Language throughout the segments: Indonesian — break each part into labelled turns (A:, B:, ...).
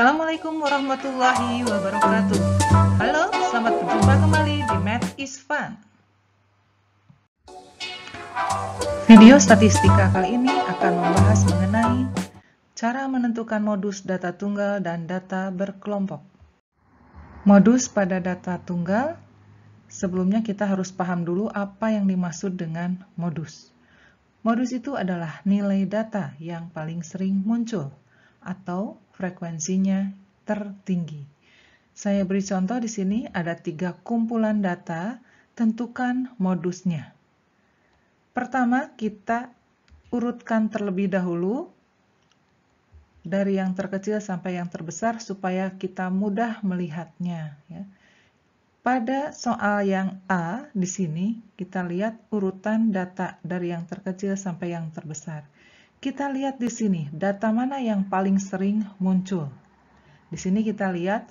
A: Assalamualaikum warahmatullahi wabarakatuh. Halo, selamat berjumpa kembali di Math is Fun. Video statistika kali ini akan membahas mengenai cara menentukan modus data tunggal dan data berkelompok. Modus pada data tunggal, sebelumnya kita harus paham dulu apa yang dimaksud dengan modus. Modus itu adalah nilai data yang paling sering muncul atau frekuensinya tertinggi. Saya beri contoh di sini ada 3 kumpulan data, tentukan modusnya. Pertama, kita urutkan terlebih dahulu dari yang terkecil sampai yang terbesar supaya kita mudah melihatnya. Ya. Pada soal yang A di sini kita lihat urutan data dari yang terkecil sampai yang terbesar. Kita lihat di sini data mana yang paling sering muncul. Di sini kita lihat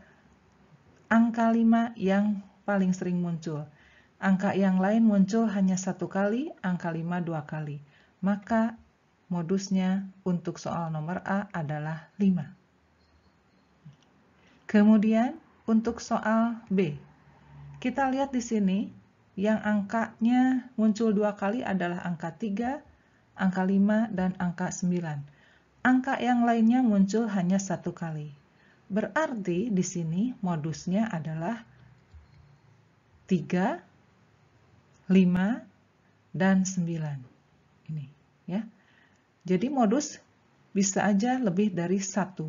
A: angka 5 yang paling sering muncul. Angka yang lain muncul hanya 1 kali, angka 5 2 kali. Maka modusnya untuk soal nomor A adalah 5. Kemudian untuk soal B. Kita lihat di sini yang angkanya muncul 2 kali adalah angka 3, angka 5, dan angka 9. Angka yang lainnya muncul hanya 1 kali. Berarti di sini modusnya adalah 3, 5, dan 9. Ini ya. Jadi modus bisa aja lebih dari 1.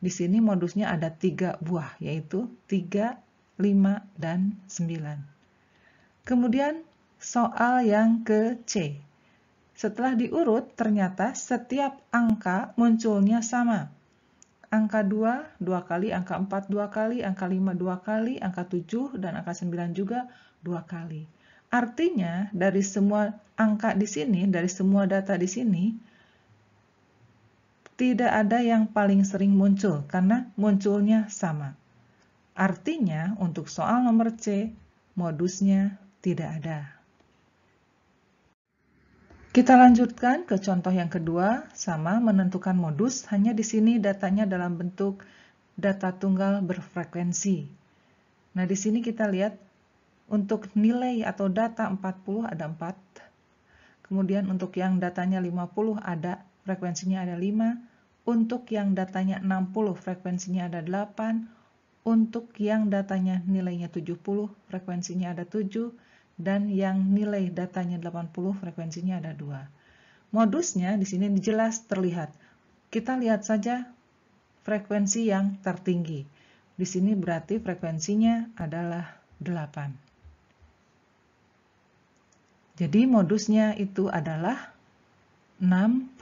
A: Di sini modusnya ada 3 buah, yaitu 3, 5, dan 9. Kemudian soal yang ke C. Setelah diurut, ternyata setiap angka munculnya sama. Angka 2, 2 kali, angka 4, 2 kali, angka 5, 2 kali, angka 7, dan angka 9 juga 2 kali. Artinya, dari semua angka di sini, dari semua data di sini, tidak ada yang paling sering muncul, karena munculnya sama. Artinya, untuk soal nomor C, modusnya tidak ada. Kita lanjutkan ke contoh yang kedua, sama menentukan modus, hanya di sini datanya dalam bentuk data tunggal berfrekuensi. Nah, di sini kita lihat untuk nilai atau data 40 ada 4. Kemudian untuk yang datanya 50 ada frekuensinya ada 5. Untuk yang datanya 60 frekuensinya ada 8. Untuk yang datanya nilainya 70 frekuensinya ada 7. Dan yang nilai datanya 80 frekuensinya ada 2. Modusnya di sini jelas terlihat. Kita lihat saja frekuensi yang tertinggi. Di sini berarti frekuensinya adalah 8. Jadi modusnya itu adalah 60.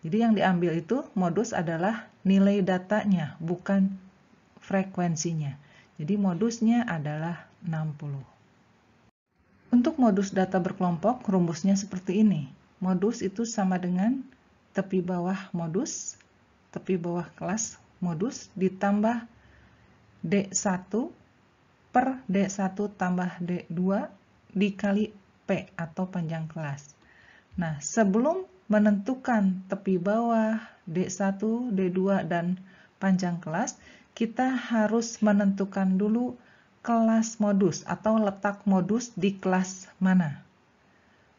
A: Jadi yang diambil itu modus adalah nilai datanya, bukan frekuensinya. Jadi modusnya adalah 60. Untuk modus data berkelompok, rumusnya seperti ini. Modus itu sama dengan tepi bawah modus, tepi bawah kelas modus, ditambah D1 per D1 tambah D2 dikali P atau panjang kelas. Nah, sebelum menentukan tepi bawah, D1, D2, dan panjang kelas, kita harus menentukan dulu kelas modus atau letak modus di kelas mana.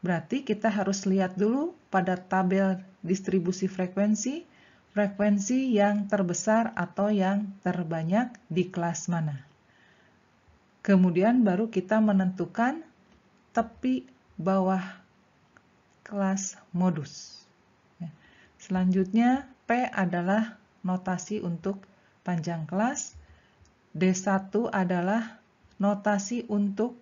A: Berarti kita harus lihat dulu pada tabel distribusi frekuensi, frekuensi yang terbesar atau yang terbanyak di kelas mana. Kemudian baru kita menentukan tepi bawah kelas modus. Selanjutnya P adalah notasi untuk panjang kelas, D1 adalah notasi untuk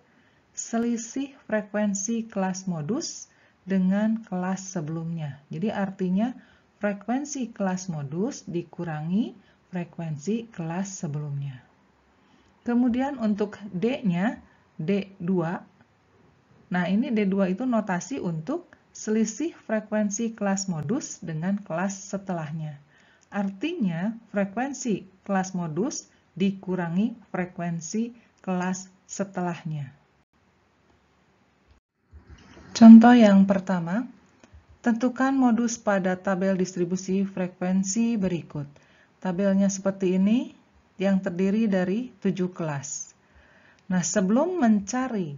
A: selisih frekuensi kelas modus dengan kelas sebelumnya. Jadi artinya frekuensi kelas modus dikurangi frekuensi kelas sebelumnya. Kemudian untuk D-nya, D2. Nah, ini D2 itu notasi untuk selisih frekuensi kelas modus dengan kelas setelahnya. Artinya frekuensi kelas modus dikurangi frekuensi kelas setelahnya. Contoh yang pertama, tentukan modus pada tabel distribusi frekuensi berikut. tabelnya seperti ini yang terdiri dari 7 kelas. Nah, sebelum mencari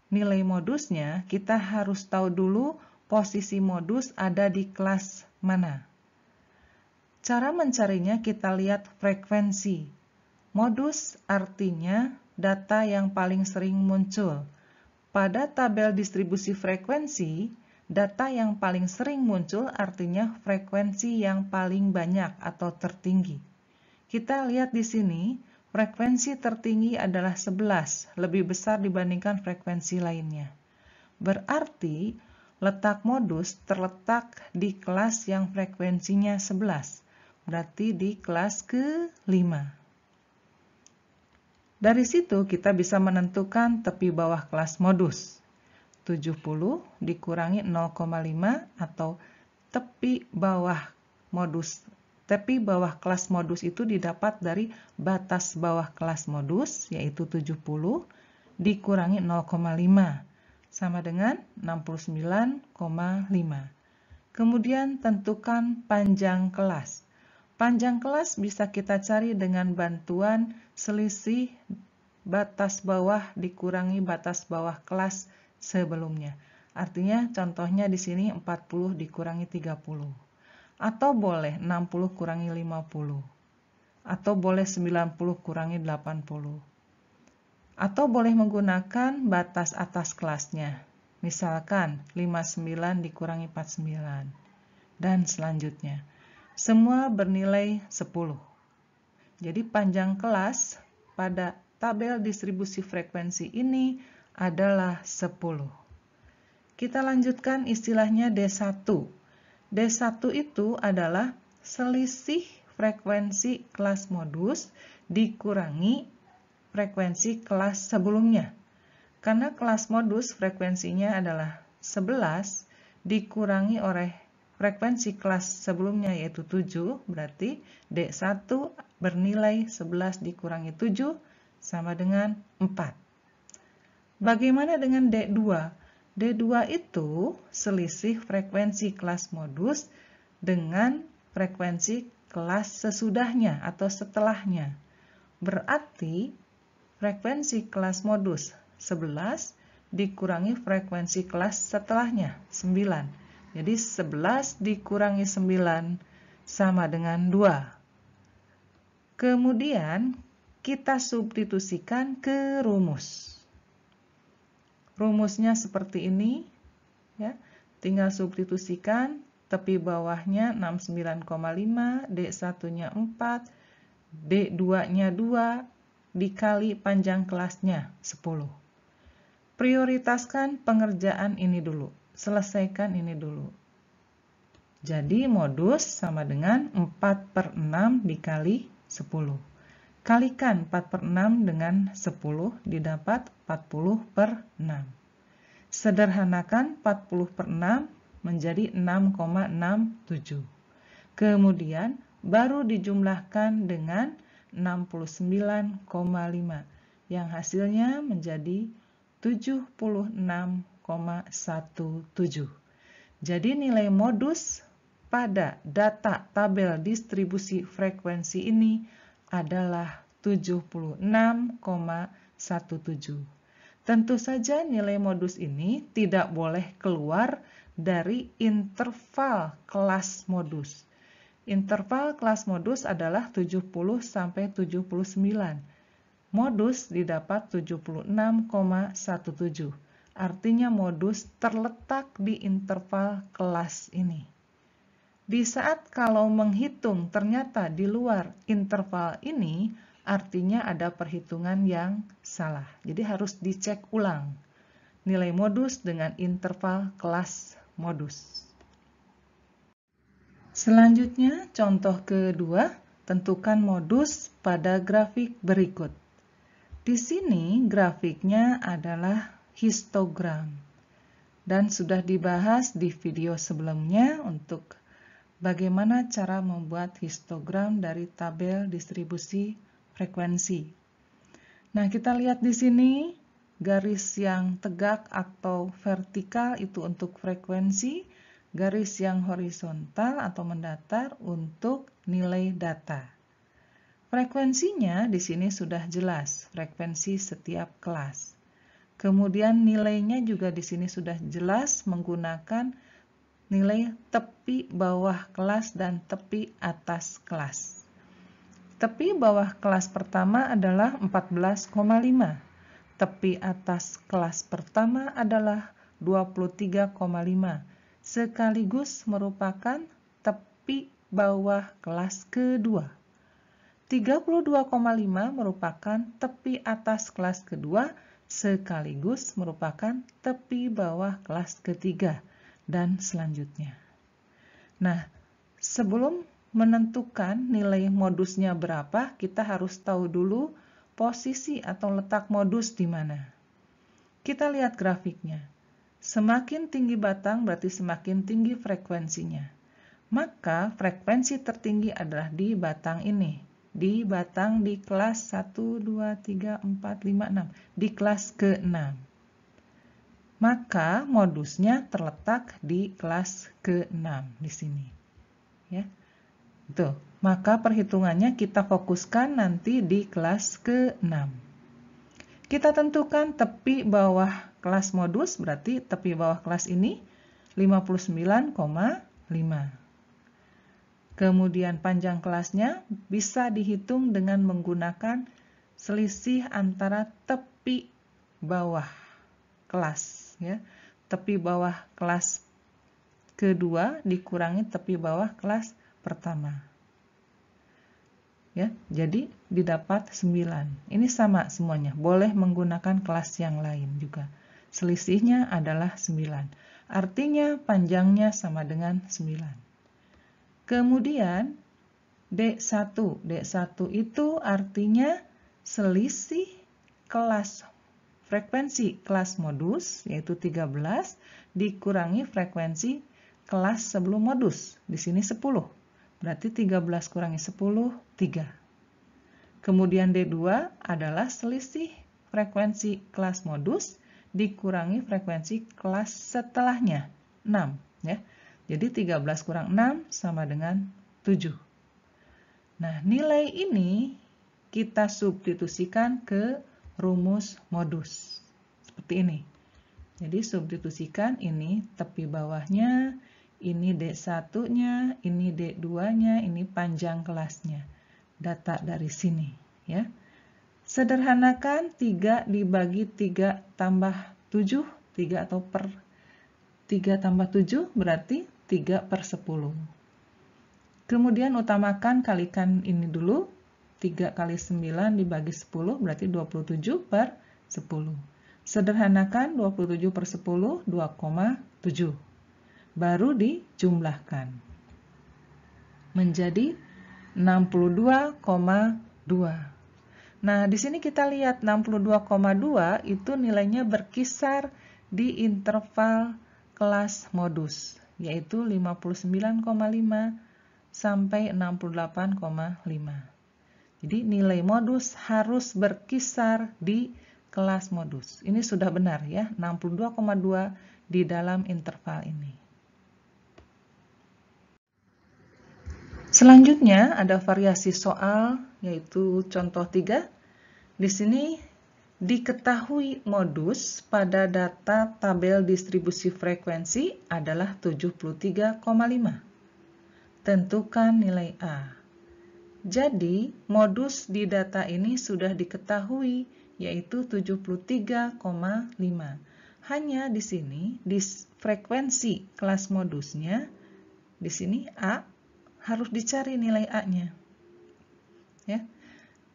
A: nilai modusnya, kita harus tahu dulu posisi modus ada di kelas mana. Cara mencarinya kita lihat frekuensi. Modus artinya data yang paling sering muncul. Pada tabel distribusi frekuensi, data yang paling sering muncul artinya frekuensi yang paling banyak atau tertinggi. Kita lihat di sini, frekuensi tertinggi adalah 11, lebih besar dibandingkan frekuensi lainnya. Berarti, letak modus terletak di kelas yang frekuensinya 11, berarti di kelas ke-5. Dari situ kita bisa menentukan tepi bawah kelas modus. 70 dikurangi 0,5 atau tepi bawah modus. Tepi bawah kelas modus itu didapat dari batas bawah kelas modus, yaitu 70 dikurangi 0,5 sama dengan 69,5. Kemudian tentukan panjang kelas. Panjang kelas bisa kita cari dengan bantuan selisih batas bawah dikurangi batas bawah kelas sebelumnya. Artinya contohnya di sini 40 dikurangi 30. Atau boleh 60 kurangi 50. Atau boleh 90 kurangi 80. Atau boleh menggunakan batas atas kelasnya. Misalkan 59 dikurangi 49. Dan selanjutnya. Semua bernilai 10. Jadi panjang kelas pada tabel distribusi frekuensi ini adalah 10. Kita lanjutkan istilahnya D1. D1 itu adalah selisih frekuensi kelas modus dikurangi frekuensi kelas sebelumnya. Karena kelas modus frekuensinya adalah 11 dikurangi oleh frekuensi kelas sebelumnya yaitu 7, berarti D1 bernilai 11 dikurangi 7 sama dengan 4. Bagaimana dengan D2? D2 itu selisih frekuensi kelas modus dengan frekuensi kelas sesudahnya atau setelahnya. Berarti frekuensi kelas modus 11 dikurangi frekuensi kelas setelahnya 9. Jadi 11 dikurangi 9 sama dengan 2. Kemudian kita substitusikan ke rumus. Rumusnya seperti ini, ya. Tinggal substitusikan, tepi bawahnya 69,5, D1-nya 4, D2-nya 2, dikali panjang kelasnya 10. Prioritaskan pengerjaan ini dulu. Selesaikan ini dulu. Jadi modus sama dengan 4/6 dikali 10. Kalikan 4/6 dengan 10 didapat 40/6. Sederhanakan 40/6 menjadi 6,67. Kemudian baru dijumlahkan dengan 69,5 yang hasilnya menjadi 76,17. Jadi nilai modus pada data tabel distribusi frekuensi ini adalah 76,17. Tentu saja nilai modus ini tidak boleh keluar dari interval kelas modus. Interval kelas modus adalah 70 sampai 79. Modus didapat 76,17. Artinya modus terletak di interval kelas ini. Di saat kalau menghitung ternyata di luar interval ini, artinya ada perhitungan yang salah. Jadi harus dicek ulang nilai modus dengan interval kelas modus. Selanjutnya, contoh kedua, tentukan modus pada grafik berikut. Di sini grafiknya adalah histogram dan sudah dibahas di video sebelumnya untuk bagaimana cara membuat histogram dari tabel distribusi frekuensi. Nah, kita lihat di sini garis yang tegak atau vertikal itu untuk frekuensi, garis yang horizontal atau mendatar untuk nilai data. Frekuensinya di sini sudah jelas, frekuensi setiap kelas. Kemudian nilainya juga di sini sudah jelas menggunakan nilai tepi bawah kelas dan tepi atas kelas. Tepi bawah kelas pertama adalah 14,5. Tepi atas kelas pertama adalah 23,5. Sekaligus merupakan tepi bawah kelas kedua. 32,5 merupakan tepi atas kelas kedua, sekaligus merupakan tepi bawah kelas ketiga, dan selanjutnya. Nah, sebelum menentukan nilai modusnya berapa, kita harus tahu dulu posisi atau letak modus di mana. Kita lihat grafiknya. Semakin tinggi batang berarti semakin tinggi frekuensinya. Maka frekuensi tertinggi adalah di batang ini. Di batang di kelas 1, 2, 3, 4, 5, 6. Di kelas ke-6. Maka modusnya terletak di kelas ke-6 di sini. Ya. Tuh, maka perhitungannya kita fokuskan nanti di kelas ke-6. Kita tentukan tepi bawah kelas modus, berarti tepi bawah kelas ini 59,5. Kemudian panjang kelasnya bisa dihitung dengan menggunakan selisih antara tepi bawah kelas, ya. Tepi bawah kelas kedua dikurangi tepi bawah kelas pertama. Ya, jadi didapat 9. Ini sama semuanya, boleh menggunakan kelas yang lain juga. Selisihnya adalah 9. Artinya panjangnya sama dengan 9. Kemudian D1. D1 itu artinya selisih kelas frekuensi kelas modus, yaitu 13, dikurangi frekuensi kelas sebelum modus. Di sini 10. Berarti 13 kurangi 10, 3. Kemudian D2 adalah selisih frekuensi kelas modus dikurangi frekuensi kelas setelahnya, 6. Ya. Jadi 13 kurang 6 sama dengan 7. Nah, nilai ini kita substitusikan ke rumus modus. Seperti ini. Jadi substitusikan ini tepi bawahnya, ini D1-nya, ini D2-nya, ini panjang kelasnya. Data dari sini. Ya. Sederhanakan 3 dibagi 3 tambah 7, 3 atau per 3 tambah 7 berarti 3/10. Kemudian utamakan kalikan ini dulu. 3 kali 9 dibagi 10 berarti 27/10. Sederhanakan 27/10, 2,7. Baru dijumlahkan. Menjadi 62,2. Nah, di sini kita lihat 62,2 itu nilainya berkisar di interval kelas modus, yaitu 59,5 sampai 68,5. Jadi nilai modus harus berkisar di kelas modus. Ini sudah benar ya, 62,2 di dalam interval ini. Selanjutnya ada variasi soal, yaitu contoh 3. Di sini diketahui modus pada data tabel distribusi frekuensi adalah 73,5. Tentukan nilai A. Jadi, modus di data ini sudah diketahui, yaitu 73,5. Hanya di sini, di frekuensi kelas modusnya, di sini A, harus dicari nilai A-nya. Ya.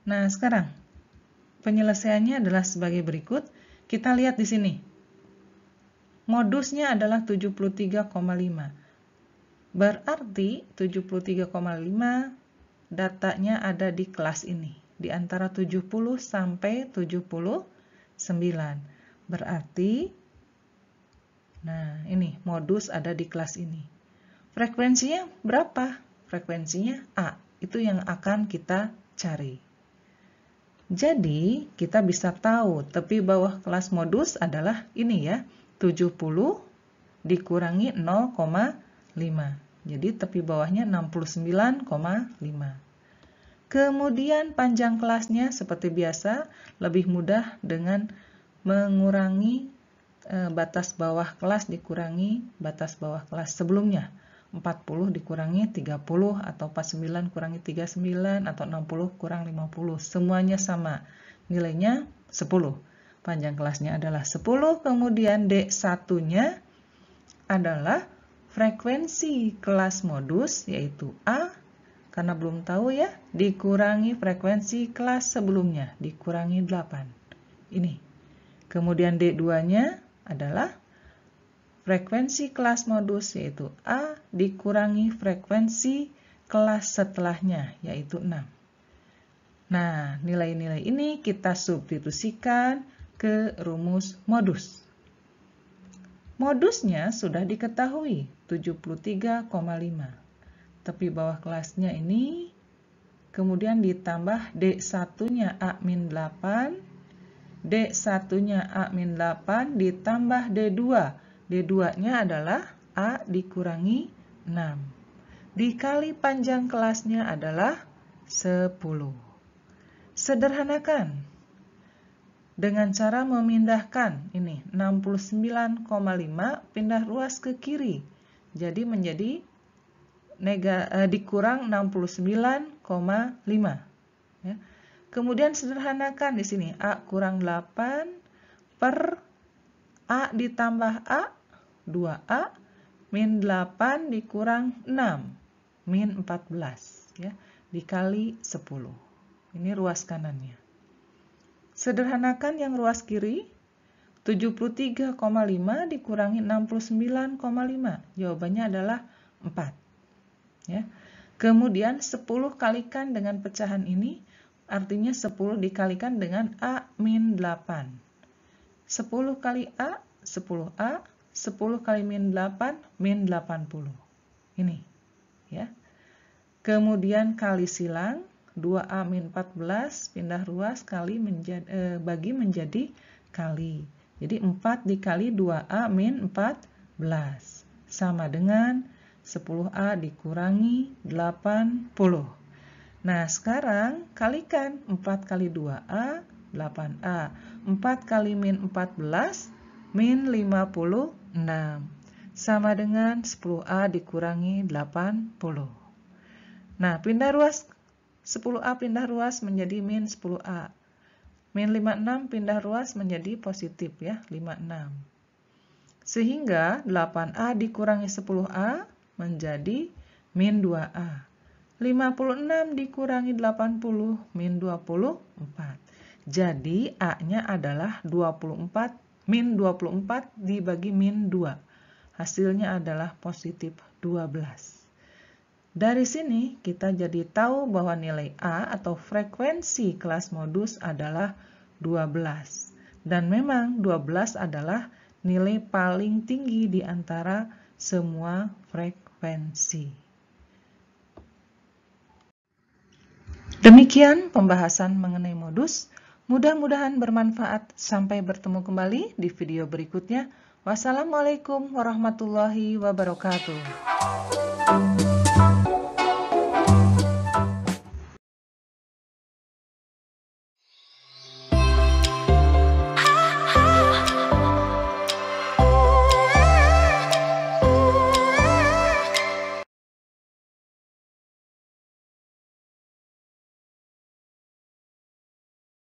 A: Nah, sekarang penyelesaiannya adalah sebagai berikut. Kita lihat di sini. Modusnya adalah 73,5. Berarti 73,5 datanya ada di kelas ini. Di antara 70 sampai 79. Berarti, nah ini modus ada di kelas ini. Frekuensinya berapa? Frekuensinya A. Itu yang akan kita cari. Jadi, kita bisa tahu tepi bawah kelas modus adalah ini ya, 70 dikurangi 0,5. Jadi, tepi bawahnya 69,5. Kemudian panjang kelasnya seperti biasa, lebih mudah dengan mengurangi batas bawah kelas dikurangi batas bawah kelas sebelumnya. 40 dikurangi 30 atau 49 kurangi 39 atau 60 kurang 50. Semuanya sama. Nilainya 10. Panjang kelasnya adalah 10, kemudian D1-nya adalah frekuensi kelas modus yaitu A, karena belum tahu ya, dikurangi frekuensi kelas sebelumnya, dikurangi 8. Ini. Kemudian D2-nya adalah frekuensi kelas modus yaitu A dikurangi frekuensi kelas setelahnya yaitu 6. Nah, nilai-nilai ini kita substitusikan ke rumus modus. Modusnya sudah diketahui 73,5. Tepi bawah kelasnya ini kemudian ditambah D1-nya A-8, D1-nya A-8 ditambah D2. D2-nya adalah A dikurangi 6. Dikali panjang kelasnya adalah 10. Sederhanakan dengan cara memindahkan ini 69,5 pindah ruas ke kiri. Jadi menjadi dikurang 69,5 ya. Kemudian sederhanakan di sini A kurang 8 per A ditambah A 2A min 8 dikurang 6 min 14 ya, dikali 10. Ini ruas kanannya. Sederhanakan yang ruas kiri 73,5 dikurangi 69,5. Jawabannya adalah 4. Ya. Kemudian 10 kalikan dengan pecahan ini, artinya 10 dikalikan dengan A min 8. 10 kali A, 10A, 10 kali min 8, min 80. Ini. Ya. Kemudian kali silang, 2A min 14, pindah ruas kali bagi menjadi kali. Jadi 4 dikali 2A min 14. Sama dengan 10A dikurangi 80. Nah, sekarang kalikan 4 kali 2A, 8A. 4 kali min 14, min 56. Sama dengan 10A dikurangi 80. Nah, pindah ruas 10A pindah ruas menjadi min 10A. Min 56 pindah ruas menjadi positif ya, 56. Sehingga 8A dikurangi 10A menjadi min 2A. 56 dikurangi 80 min 24. Jadi A-nya adalah 24 min 24 dibagi min 2. Hasilnya adalah positif 12. Dari sini kita jadi tahu bahwa nilai A atau frekuensi kelas modus adalah 12. Dan memang 12 adalah nilai paling tinggi di antara semua frekuensi. Demikian pembahasan mengenai modus. Mudah-mudahan bermanfaat. Sampai bertemu kembali di video berikutnya. Wassalamualaikum warahmatullahi wabarakatuh.